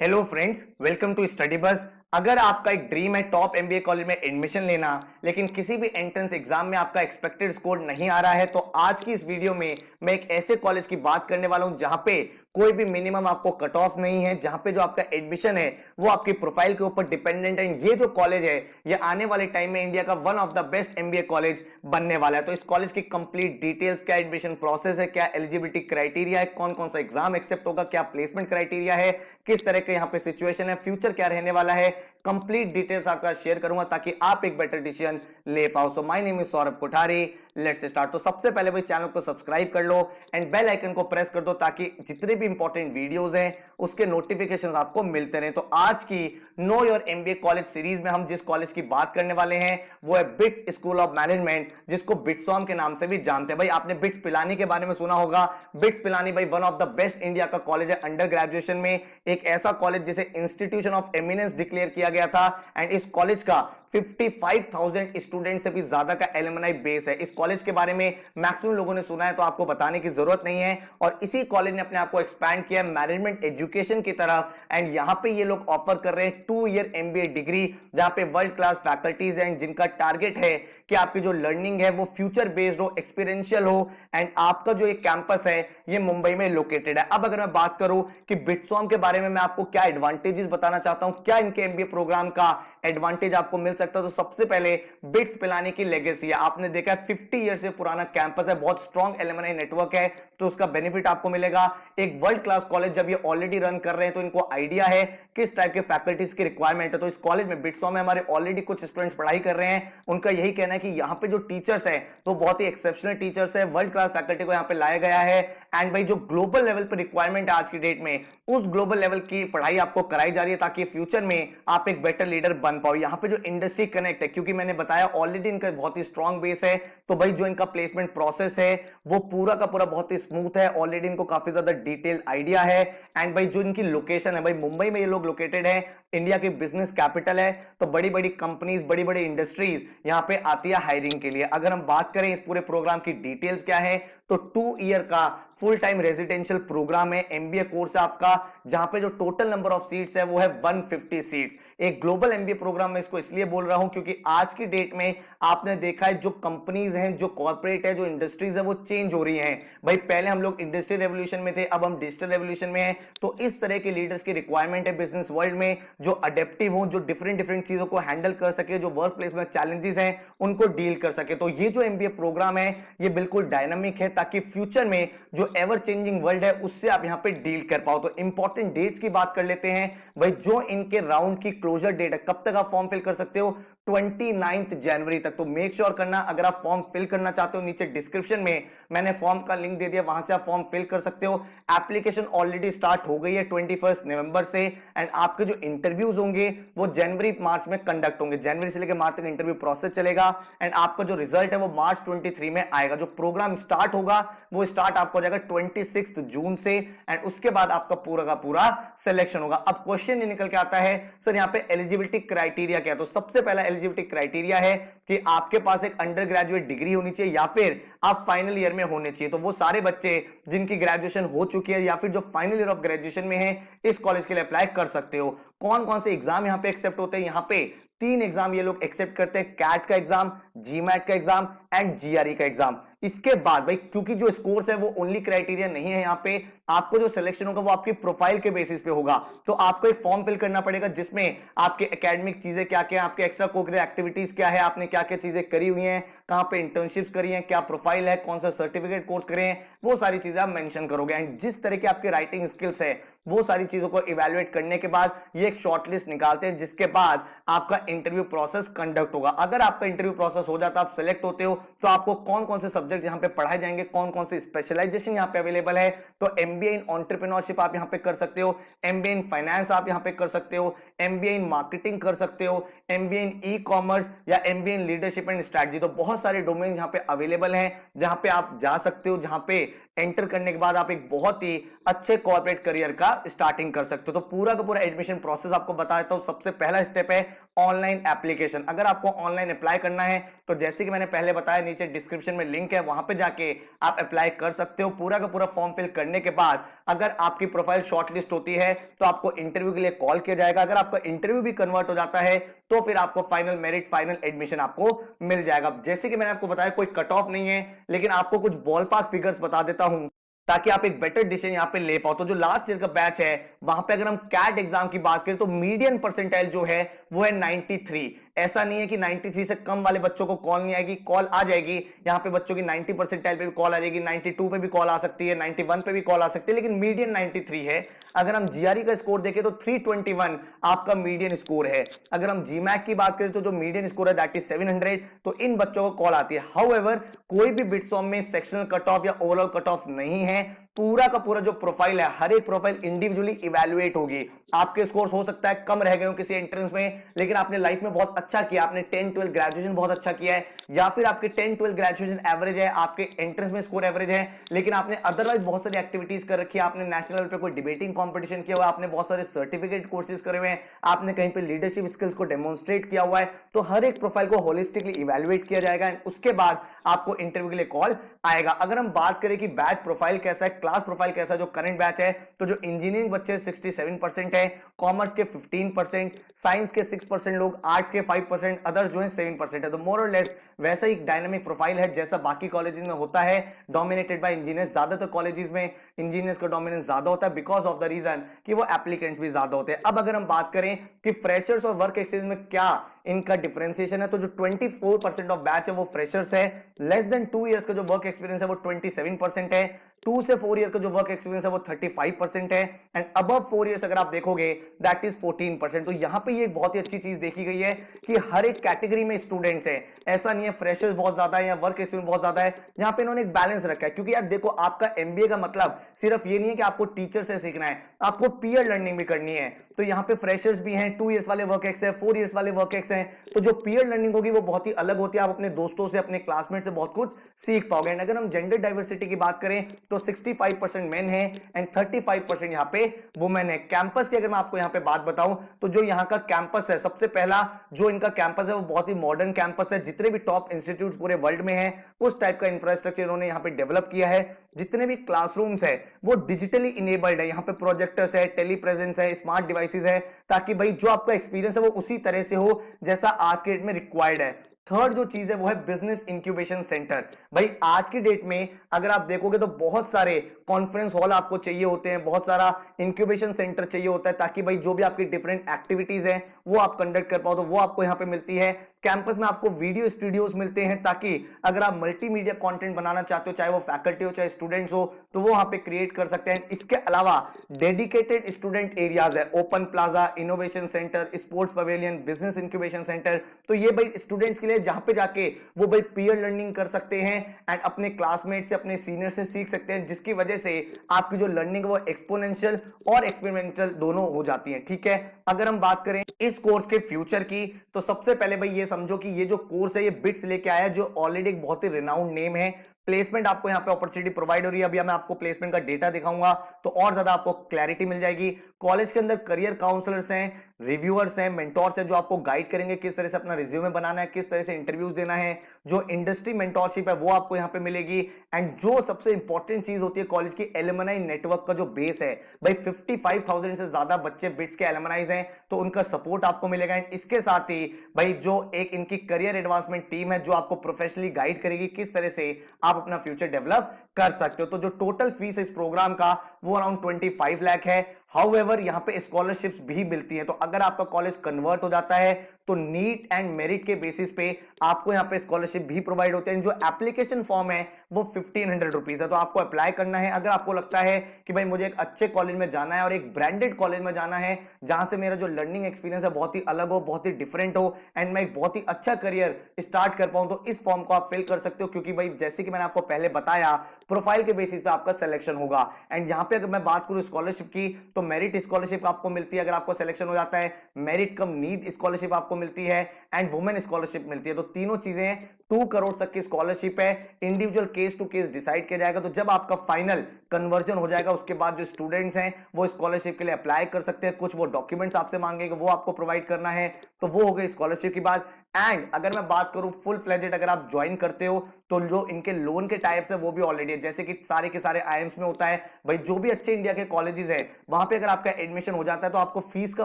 Hello friends, welcome to study bus. अगर आपका एक ड्रीम है टॉप एमबीए कॉलेज में एडमिशन लेना, लेकिन किसी भी एंट्रेंस एग्जाम में आपका एक्सपेक्टेड स्कोर नहीं आ रहा है, तो आज की इस वीडियो में मैं एक ऐसे कॉलेज की बात करने वाला हूं जहां पे कोई भी मिनिमम आपको कट ऑफ नहीं है, जहां पे जो आपका एडमिशन है वो आपकी प्रोफाइल के ऊपर डिपेंडेंट है। ये जो कॉलेज है ये आने वाले टाइम में इंडिया का one of the best MBA college बनने वाला है। तो इस कॉलेज की कंप्लीट डिटेल्स, क्या एडमिशन प्रोसेस है, क्या एलिजिबिलिटी क्राइटेरिया है, कौन कौन सा एग्जाम एक्सेप्ट होगा, क्या प्लेसमेंट क्राइटेरिया है, किस तरह के यहाँ पे सिचुएशन है, फ्यूचर क्या रहने वाला है, कंप्लीट डिटेल्स आपका शेयर करूंगा ताकि आप एक बेटर डिसीजन ले पाओ। So my name is Saurabh Kothari, let's start. तो सबसे पहले भाई चैनल को सब्सक्राइब कर लो एंड बेल आइकन को प्रेस कर दो ताकि जितने भी इंपॉर्टेंट वीडियोस हैं उसके नोटिफिकेशंस आपको मिलते रहे। तो आज की know your MBA college series में हम जिस कॉलेज की बात करने वाले हैं वो है बिट्स स्कूल ऑफ मैनेजमेंट, जिसको बिट्सॉम के नाम से भी जानते हैं। भाई आपने बिट्स पिलानी के बारे में सुना होगा। बिट्स पिलानी भाई one of the best India का कॉलेज है अंडर ग्रेजुएशन में, एक ऐसा कॉलेज जिसे इंस्टीट्यूशन ऑफ एमिनेंस डिक्लेयर किया गया था। एंड इस कॉलेज का 55,000 स्टूडेंट से भी ज्यादा का एलुमनाई बेस है। इस कॉलेज के बारे में मैक्सिमम लोगों ने सुना है तो आपको बताने की जरूरत नहीं है। और इसी कॉलेज ने अपने आप को एक्सपैंड किया मैनेजमेंट एजुकेशन की तरफ। एंड यहां पे ये लोग ऑफर कर रहे हैं 2 ईयर एमबीए डिग्री, जहां पे वर्ल्ड क्लास फैकल्टीज एंड जिनका टारगेट है कि आपकी जो लर्निंग है वो फ्यूचर बेस्ड हो, एक्सपीरियंशियल हो। एंड आपका जो एक कैंपस है ये मुंबई में लोकेटेड है। अब अगर मैं बात करूं कि बिट्सॉम के बारे में मैं आपको क्या एडवांटेजेस बताना चाहता हूं, क्या इनके एमबीए प्रोग्राम का एडवांटेज आपको मिल सकता है, तो सबसे पहले बिट्स पिलाने की लेगेसी है। आपने देखा है 50 ईयर से पुराना कैंपस है, बहुत स्ट्रॉन्ग एलुमनाई नेटवर्क है, तो उसका बेनिफिट आपको मिलेगा। एक वर्ल्ड क्लास कॉलेज जब ये ऑलरेडी रन कर रहे हैं तो इनको आइडिया है किस टाइप के फैकल्टीज की रिक्वायरमेंट है। तो इस कॉलेज में बिट्सॉम में हमारे ऑलरेडी कुछ स्टूडेंट्स पढ़ाई कर रहे हैं, उनका यही कहना है कि यहाँ पे जो टीचर्स है तो बहुत ही एक्सेप्शनल टीचर्स है, वर्ल्ड क्लास फैकल्टी को यहाँ पे लाया गया है। एंड भाई जो ग्लोबल लेवल पर रिक्वायरमेंट है आज की डेट में, उस ग्लोबल लेवल की पढ़ाई आपको कराई जा रही है ताकि फ्यूचर में आप एक बेटर लीडर बन पाओ। यहाँ पे जो इंडस्ट्री कनेक्ट है, क्योंकि मैंने बताया ऑलरेडी इनका बहुत ही स्ट्रॉन्ग बेस है, तो भाई जो इनका प्लेसमेंट प्रोसेस है वो पूरा का पूरा बहुत ही स्मूथ है। ऑलरेडी इनको काफी ज्यादा डिटेल आइडिया है। एंड भाई जो इनकी लोकेशन है, भाई मुंबई में ये लोग लोकेटेड है, इंडिया की बिजनेस कैपिटल है, तो बड़ी बड़ी कंपनीज, बड़ी बड़ी इंडस्ट्रीज यहां पे आती है हायरिंग के लिए। अगर हम बात करें इस पूरे प्रोग्राम की डिटेल्स क्या है, तो 2 ईयर का फुल टाइम रेजिडेंशियल प्रोग्राम है, एमबीए कोर्स है आपका, जहां पे जो टोटल नंबर ऑफ सीट्स है वो है 150 सीट्स। एक ग्लोबल एमबीए प्रोग्राम में इसको इसलिए बोल रहा हूं क्योंकि आज की डेट में आपने देखा है जो कंपनीज हैं, जो कॉर्पोरेट है, जो इंडस्ट्रीज है वो चेंज हो रही हैं। भाई पहले हम लोग इंडस्ट्रियल रेवोल्यूशन में थे, अब हम डिजिटल रेवोल्यूशन में हैं। तो इस तरह के लीडर्स की रिक्वायरमेंट है बिजनेस वर्ल्ड में, जो अडेप्टिव हो, जो डिफरेंट डिफरेंट चीजों को हैंडल कर सके, जो वर्क प्लेस में चैलेंजेस हैं उनको डील कर सके। तो ये जो एमबीए प्रोग्राम है ये बिल्कुल डायनामिक है ताकि फ्यूचर में जो एवर चेंजिंग वर्ल्ड है उससे आप यहां पे डील कर पाओ। तो इंपॉर्टेंट डेट्स की बात कर लेते हैं। भाई जो इनके राउंड की क्लोजर डेट है, कब तक आप फॉर्म फिल कर सकते हो, 29 जनवरी तक। तो मेक श्योर करना, अगर आप फॉर्म फिल करना चाहते हो, नीचे डिस्क्रिप्शन में मैंने फॉर्म का लिंक दे दिया, वहां से आप फॉर्म फिल कर सकते हो। एप्लीकेशन ऑलरेडी स्टार्ट हो गई है 21 नवंबर से। एंड आपके जो इंटरव्यूज होंगे वो जनवरी मार्च में कंडक्ट होंगे, जनवरी से लेकर मार्च तक इंटरव्यू प्रोसेस चलेगा। एंड आपका जो रिजल्ट है वो मार्च 23 में आएगा। जो प्रोग्राम स्टार्ट होगा वो स्टार्ट आपको हो जाएगा 26 जून से। एंड उसके बाद आपका पूरा का पूरा सिलेक्शन होगा। अब क्वेश्चन ये निकल के आता है, सर यहाँ पे एलिजिबिलिटी क्राइटेरिया क्या है। तो सबसे पहला एलिजिबिलिटी क्राइटेरिया है कि आपके पास एक अंडर ग्रेजुएट डिग्री होनी चाहिए या फिर आप फाइनल ईयर में होने चाहिए। तो वो सारे बच्चे जिनकी ग्रेजुएशन हो चुकी है या फिर जो फाइनल ईयर ऑफ ग्रेजुएशन में है इस कॉलेज के लिए अप्लाई कर सकते हो। कौन कौन से एग्जाम यहां पे एक्सेप्ट होते हैं, यहां पे 3 एग्जाम ये लोग एक्सेप्ट करते हैं, कैट का एग्जाम, जीमैट का एग्जाम एंड जीआरई का एग्जाम। इसके बाद भाई क्योंकि जो स्कोर्स है वो ओनली क्राइटेरिया नहीं है, यहां पे आपको जो सिलेक्शन होगा वो आपकी प्रोफाइल के बेसिस पे होगा। तो आपको एक फॉर्म फिल करना पड़ेगा जिसमें आपके एकेडमिक चीजें क्या क्या, आपके एक्स्ट्रा कोरिकुलर एक्टिविटीज क्या है, आपने क्या क्या चीजें करी हुई हैं, कहां पे इंटर्नशिप्स करी हैं, क्या प्रोफाइल है, कौन सा सर्टिफिकेट कोर्स करे हैं, वो सारी चीजें आप मेंशन करोगे। एंड जिस तरह की आपकी राइटिंग स्किल्स है वो सारी चीजों को इवैल्यूएट करने के बाद ये एक शॉर्टलिस्ट निकालते हैं, जिसके बाद आपका इंटरव्यू प्रोसेस कंडक्ट होगा। अगर आपका इंटरव्यू प्रोसेस हो जाता है, आप सिलेक्ट होते हो, तो आपको कौन कौन से सब्जेक्ट यहां पे पढ़ाए जाएंगे, कौन कौन से स्पेशलाइजेशन यहां पे अवेलेबल है। तो एमबीए इन एंटरप्रेन्योरशिप आप यहां पे कर सकते हो, एमबीए इन फाइनेंस आप यहां पे कर सकते हो, एमबीए इन मार्केटिंग कर सकते हो, एमबीए इन ई कॉमर्स या MBA in leadership and strategy. तो बहुत सारे डोमेन यहां पे अवेलेबल हैं जहां पे आप जा सकते हो, जहां पे एंटर करने के बाद आप एक बहुत ही अच्छे कॉर्पोरेट करियर का स्टार्टिंग कर सकते हो। तो पूरा का पूरा एडमिशन प्रोसेस आपको बता देता हूं। सबसे पहला स्टेप है ऑनलाइन एप्लीकेशन। अगर आपको ऑनलाइन अप्लाई करना है तो जैसे कि मैंने पहले बताया, नीचे डिस्क्रिप्शन में लिंक है, वहां पे जाके आप अप्लाई कर सकते हो। पूरा का पूरा फॉर्म फिल करने के बाद अगर आपकी प्रोफाइल शॉर्टलिस्ट होती है तो आपको इंटरव्यू के लिए कॉल किया जाएगा। अगर आपका इंटरव्यू भी कन्वर्ट हो जाता है तो फिर आपको फाइनल मेरिट, फाइनल एडमिशन आपको मिल जाएगा। जैसे कि मैंने आपको बताया, कोई कट ऑफ नहीं है, लेकिन आपको कुछ बॉल पार्क फिगर्स बता देता हूं ताकि आप एक बेटर डिसीजन यहां पे ले पाओ। तो जो लास्ट ईयर का बैच है वहां पे अगर हम कैट एग्जाम की बात करें तो मीडियन परसेंटाइल जो है वो है 93। ऐसा नहीं है कि 93 से कम वाले बच्चों को कॉल नहीं आएगी, कॉल आ जाएगी। यहां पे बच्चों की 90 परसेंटाइल पे भी कॉल आ जाएगी, 92 पे भी कॉल आ सकती है, 91 पे भी कॉल आ सकती है, लेकिन मीडियन 93 है। अगर हम जीआरई का स्कोर देखें तो 321 आपका मीडियन स्कोर है। अगर हम जीमैट की बात करें तो जो मीडियन स्कोर है दैट इज 700, तो इन बच्चों को कॉल आती है। हाउएवर कोई भी बिट्सॉम में सेक्शनल कट ऑफ या ओवरऑल कट ऑफ नहीं है। पूरा का पूरा जो प्रोफाइल है, हर एक प्रोफाइल इंडिविजुअली इवैल्यूएट होगी। आपके स्कोर्स हो सकता है कम रह गए हो किसी एंट्रेंस में, लेकिन आपने लाइफ में बहुत अच्छा किया, आपने 10-12 ग्रेजुएशन बहुत अच्छा किया है, या फिर आपके 10-12 ग्रेजुएशन एवरेज है, आपके एंट्रेंस में स्कोर एवरेज है, लेकिन आपने अदरवाइज बहुत सारी एक्टिविटीज कर रखी है, आपने नेशनल लेवल पे कोई डिबेटिंग कंपटीशन किया हुआ, आपने बहुत सारे सर्टिफिकेट कोर्सेज करे हुए हैं, आपने कहीं पे लीडरशिप स्किल्स को डेमोन्स्ट्रेट किया हुआ है, तो हर एक प्रोफाइल को होलिस्टिकली इवैल्यूएट किया जाएगा एंड उसके बाद आपको इंटरव्यू के लिए कॉल आएगा। अगर हम बात करें कि बैच प्रोफाइल कैसा है, क्लास प्रोफाइल कैसा है, जो करंट बैच है, तो जो इंजीनियरिंग बच्चे 67% है, कॉमर्स के 15%, साइंस के 6% लोग, आर्ट्स के 5%, अदर्स जो है 7% है। तो मोर और लेस वैसा ही डायनामिक प्रोफाइल है जैसा बाकी कॉलेजेस में होता है, डोमिनेटेड बाय इंजीनियर्स। ज्यादातर कॉलेजेस में इंजीनियर्स का डोमिनेंस ज्यादा होता है बिकॉज ऑफ द रीजन कि वो एप्लीकेंट्स भी ज्यादा होते हैं। अब अगर हम बात करें कि फ्रेशर्स और वर्क एक्सपीरियंस में क्या इनका डिफरेंशिएशन है, तो जो 24% ऑफ बैच है वो फ्रेशर्स है, लेस देन 2 इयर्स का जो वर्क एक्सपीरियंस है वो 27% है, 2 से 4 ईयर का जो वर्क एक्सपीरियंस है वो 35% है, एंड अबव 4 इयर्स अगर आप देखोगे दैट इज 14%। तो यहां पे ये एक बहुत ही अच्छी चीज देखी गई है कि हर एक कैटेगरी में स्टूडेंट्स है, ऐसा नहीं है फ्रेशर्स बहुत ज्यादा है या वर्क एक्सपीरियंस बहुत ज्यादा है। यहां पे इन्होंने एक बैलेंस रखा है, क्योंकि यार देखो, आपका एमबीए का मतलब सिर्फ ये नहीं है कि आपको टीचर से सीखना है, आपको पीयर लर्निंग भी करनी है। तो यहाँ पे फ्रेशर्स भी हैं, 2 इयर्स वाले वर्क एक्स है, 4 इयर्स वाले वर्क एक्स हैं, तो जो पीयर लर्निंग होगी वो बहुत ही अलग होती है। आप अपने दोस्तों से, अपने क्लासमेट से बहुत कुछ सीख पाओगे। एंड अगर हम जेंडर डाइवर्सिटी की बात करें तो 65% मेन है एंड 35% यहाँ पे वुमेन है। कैंपस की अगर मैं आपको यहाँ पे बात बताऊं तो जो यहाँ का कैंपस है, सबसे पहला जो इनका कैंपस है वो बहुत ही मॉडर्न कैंपस है। जितने भी टॉप इंस्टीट्यूट पूरे वर्ल्ड में है उस टाइप का इंफ्रास्ट्रक्चर इन्होंने यहाँ पे डेवलप किया है। जितने भी क्लासरूम्स है वो डिजिटली इनेबल्ड है, यहाँ पे प्रोजेक्टर्स है, टेली प्रेजेंस है, स्मार्ट डिवाइसेस है, ताकि भाई जो आपका एक्सपीरियंस है वो उसी तरह से हो जैसा आज के डेट में रिक्वायर्ड है। थर्ड जो चीज है वो है बिजनेस इंक्यूबेशन सेंटर। भाई आज की डेट में अगर आप देखोगे तो बहुत सारे कॉन्फ्रेंस हॉल आपको चाहिए होते हैं, बहुत सारा इंक्यूबेशन सेंटर चाहिए होता है, ताकि भाई जो भी आपकी डिफरेंट एक्टिविटीज हैं वो आप कंडक्ट कर पाओ, तो वो आपको यहाँ पे मिलती है। कैंपस में आपको वीडियो स्टूडियोज मिलते हैं, ताकि अगर आप मल्टीमीडिया कंटेंट बनाना चाहते हो, चाहे वो फैकल्टी हो चाहे स्टूडेंट्स हो, तो वो वहां पे क्रिएट कर सकते हैं। इसके अलावा डेडिकेटेड स्टूडेंट एरियाज है, open plaza, innovation centre, sports pavilion, business incubation centre. तो ये भाई स्टूडेंट्स के लिए जहां पे जाके वो भाई पीयर लर्निंग कर सकते हैं एंड अपने क्लासमेट से, अपने सीनियर से सीख सकते हैं, जिसकी वजह से आपकी जो लर्निंग वो एक्सपोनेंशियल और एक्सपेरिमेंटल दोनों हो जाती है। ठीक है, अगर हम बात करें इस कोर्स के फ्यूचर की, तो सबसे पहले भाई ये समझो कि ये जो कोर्स है ये बिट्स लेके आया है, जो ऑलरेडी एक बहुत ही रिनाउंड नेम है। प्लेसमेंट आपको यहाँ पे अपॉर्चुनिटी प्रोवाइड हो रही है। अभी मैं आपको प्लेसमेंट का डेटा दिखाऊंगा तो और ज्यादा आपको क्लैरिटी मिल जाएगी। कॉलेज के अंदर करियर काउंसलर्स हैं, रिव्यूअर्स हैं, मेंटोर्स हैं, जो आपको गाइड करेंगे किस तरह से अपना रिज्यूमे बनाना है, किस तरह से इंटरव्यूज देना है। जो इंडस्ट्री मेंटोरशिप है वो आपको यहाँ पे मिलेगी। एंड जो सबसे इंपॉर्टेंट चीज होती है कॉलेज की, एलुमनाई नेटवर्क का जो बेस है, भाई 55,000 से ज्यादा बच्चे बिट्स के एलुमनाइज हैं, तो उनका सपोर्ट आपको मिलेगा। एंड इसके साथ ही भाई जो एक इनकी करियर एडवांसमेंट टीम है जो आपको प्रोफेशनली गाइड करेगी किस तरह से आप अपना फ्यूचर डेवलप कर सकते हो। तो जो टोटल फीस है इस प्रोग्राम का वो अराउंड 25 लाख है। हाउएवर यहाँ पे स्कॉलरशिप्स भी मिलती है, तो अगर आपका कॉलेज कन्वर्ट हो जाता है तो नीट एंड मेरिट के बेसिस पे आपको यहाँ पे स्कॉलरशिप भी प्रोवाइड होते हैं। जो एप्लीकेशन फॉर्म है वो 1500 रुपीज है, तो आपको अप्लाई करना है। अगर आपको लगता है कि भाई मुझे एक अच्छे कॉलेज में जाना है और एक ब्रांडेड कॉलेज में जाना है जहां से मेरा जो लर्निंग एक्सपीरियंस है बहुत ही अलग हो, बहुत ही डिफरेंट हो एंड मैं एक बहुत ही अच्छा करियर स्टार्ट कर पाऊं, तो इस फॉर्म को आप फिल कर सकते हो। क्योंकि भाई जैसे कि मैंने आपको पहले बताया, प्रोफाइल के बेसिस पे आपका सिलेक्शन होगा। एंड यहाँ पे अगर मैं बात करूं स्कॉलरशिप की, तो मेरिट स्कॉलरशिप आपको मिलती है अगर आपको सिलेक्शन हो जाता है, मेरिट कम नीड स्कॉलरशिप आपको मिलती है एंड वुमेन स्कॉलरशिप मिलती है। तो तीनों चीजें 2 करोड़ तक की स्कॉलरशिप है। Individual case to case decide किया जाएगा। तो जब आपका फाइनल कन्वर्जन हो जाएगा उसके बाद जो स्टूडेंट्स हैं वो स्कॉलरशिप के लिए अप्लाई कर सकते हैं। कुछ वो डॉक्यूमेंट्स आपसे मांगेंगे वो आपको प्रोवाइड करना है। तो वो हो गई स्कॉलरशिप की बात। एंड अगर मैं बात करूं फुल फ्लेजेड अगर आप ज्वाइन करते हो तो जो इनके लोन के टाइप्स है वो भी ऑलरेडी है, जैसे कि सारे के सारे आईएम्स में होता है भाई, जो भी अच्छे इंडिया के कॉलेजेस है वहां पे अगर आपका एडमिशन हो जाता है तो आपको फीस का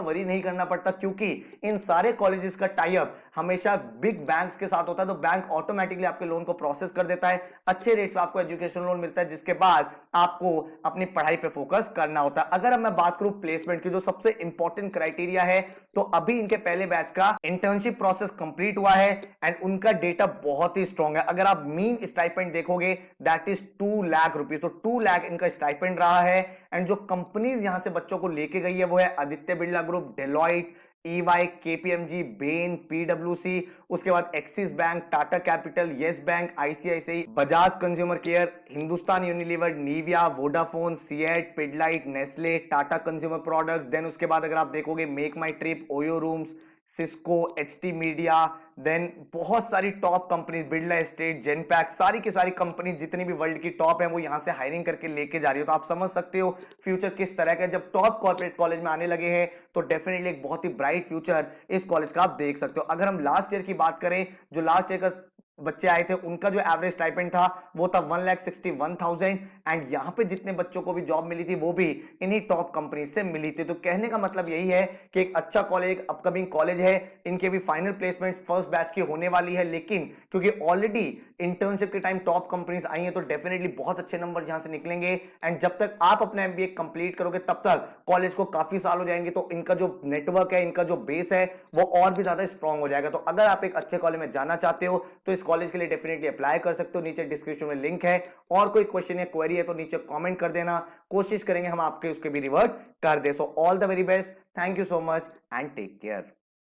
वरी नहीं करना पड़ता, क्योंकि इन सारे कॉलेजेस का टाई अप हमेशा बिग बैंक्स के साथ होता है। तो बैंक ऑटोमेटिकली आपके लोन को प्रोसेस कर देता है, अच्छे रेट्स पे आपको एजुकेशन लोन मिलता है, जिसके बाद आपको अपनी पढ़ाई पे फोकस करना होता है। अगर अब मैं बात करूं प्लेसमेंट की, जो सबसे इंपॉर्टेंट क्राइटेरिया है, तो अभी इनके पहले बैच का इंटर्नशिप प्रोसेस कंप्लीट हुआ है एंड उनका डेटा बहुत ही स्ट्रांग है। अगर आप मीन स्टाइपेंड देखोगे दैट इज 2 लाख रुपीज, तो 2 लाख इनका स्टाइपेंड रहा है। एंड जो कंपनीज यहां से बच्चों को लेके गई है वो है Aditya Birla group, Deloitte, EY, KPMG, Bain, PwC, उसके बाद Axis bank, Tata capital, yes bank, ICICI, Bajaj consumer care, Hindustan Unilever, Nivea, Vodafone, CEAT, Pidilite, Nestle, Tata consumer product. Then उसके बाद अगर आप देखोगे make my trip, OYO rooms, Cisco, HT media, then बहुत सारी top companies, Birla estate, Genpact, सारी की सारी कंपनी जितनी भी वर्ल्ड की टॉप है वो यहां से हायरिंग करके लेके जा रही हो। तो आप समझ सकते हो फ्यूचर किस तरह का, जब टॉप कॉर्पोरेट कॉलेज में आने लगे हैं तो डेफिनेटली एक बहुत ही ब्राइट फ्यूचर इस कॉलेज का आप देख सकते हो। अगर हम लास्ट ईयर की बात करें, जो लास्ट ईयर का बच्चे आए थे उनका जो एवरेज स्टाइपेंड था वो था 1,61,000 एंड यहां पे जितने बच्चों को भी जॉब मिली थी वो भी इन्हीं टॉप कंपनी से मिली थी। तो कहने का मतलब यही है कि एक अच्छा कॉलेज, अपकमिंग कॉलेज है, इनके भी फाइनल प्लेसमेंट फर्स्ट बैच की होने वाली है, लेकिन क्योंकि ऑलरेडी इंटर्नशिप के टाइम टॉप कंपनीज आई हैं तो डेफिनेटली बहुत अच्छे नंबर यहां से निकलेंगे। एंड जब तक आप अपना एमबीए कंप्लीट करोगे तब तक कॉलेज को काफी साल हो जाएंगे, तो इनका जो नेटवर्क है, इनका जो बेस है वो और भी ज्यादा स्ट्रांग हो जाएगा। तो अगर आप एक अच्छे कॉलेज में जाना चाहते हो तो इस कॉलेज के लिए डेफिनेटली अप्लाई कर सकते हो, नीचे डिस्क्रिप्शन में लिंक है। और कोई क्वेश्चन या क्वेरी है तो नीचे कमेंट कर देना, कोशिश करेंगे हम आपके उसके भी रिवर्ट कर दे। So all the very best, thank you so much and take care.